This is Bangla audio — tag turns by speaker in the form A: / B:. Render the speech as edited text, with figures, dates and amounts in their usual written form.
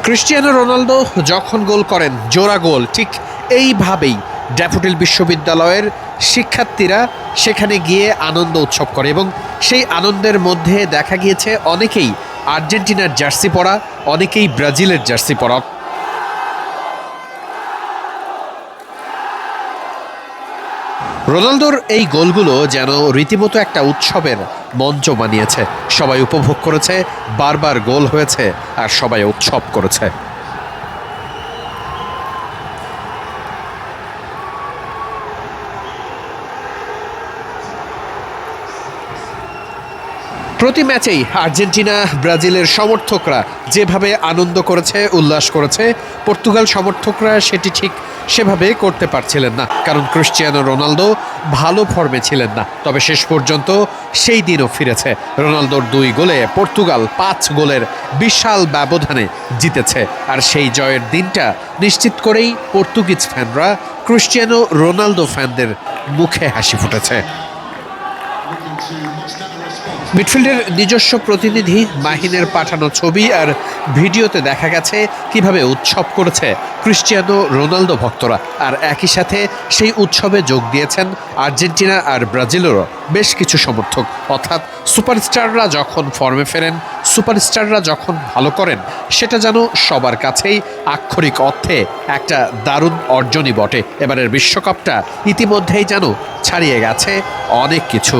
A: ক্রিস্টিয়ানো রোনালদো যখন গোল করেন জোড়া গোল, ঠিক এইভাবেই ড্যাফোডিল বিশ্ববিদ্যালয়ের শিক্ষার্থীরা সেখানে গিয়ে আনন্দ উৎসব করে এবং সেই আনন্দের মধ্যে দেখা গিয়েছে অনেকেই আর্জেন্টিনার জার্সি পরা, অনেকেই ব্রাজিলের জার্সি পরা। রোনালদোর এই গোলগুলো যেন রীতিমতো একটা উৎসবের মঞ্চ বানিয়েছে। সবাই উপভোগ করেছে, বারবার গোল হয়েছে আর সবাই উৎসব করেছে। প্রতি ম্যাচেই আর্জেন্টিনা ব্রাজিলের সমর্থকরা যেভাবে আনন্দ করেছে, উল্লাস করেছে, পর্তুগাল সমর্থকরা সেটি ঠিক সেভাবে করতে পারছিলেন না, কারণ ক্রিস্টিয়ানো রোনালদো ভালো ফর্মে ছিলেন না। তবে শেষ পর্যন্ত সেই দিনও ফিরেছে। রোনালদোর 2 গোলে পর্তুগাল 5 গোলের বিশাল ব্যবধানে জিতেছে। আর সেই জয়ের দিনটা নিশ্চিত করেই পর্তুগিজ ফ্যানরা ক্রিস্টিয়ানো রোনালদো ফ্যানদের মুখে হাসি ফুটেছে। মিডফিল্ডের নিজস্ব প্রতিনিধি মাহিনের পাঠানো ছবি আর ভিডিওতে দেখা গেছে কিভাবে উৎসব করেছে ক্রিস্টিয়ানো রোনালদো ভক্তরা। আর একই সাথে সেই উৎসবে যোগ দিয়েছেন আর্জেন্টিনা আর ব্রাজিলেরও বেশ কিছু সমর্থক। অর্থাৎ সুপারস্টাররা যখন ফর্মে ফেরেন, সুপারস্টাররা যখন ভালো করেন, সেটা যেন সবার কাছেই আক্ষরিক অর্থে একটা দারুণ অর্জনই বটে। এবারের বিশ্বকাপটা ইতিমধ্যেই যেন ছাড়িয়ে গেছে অনেক কিছু।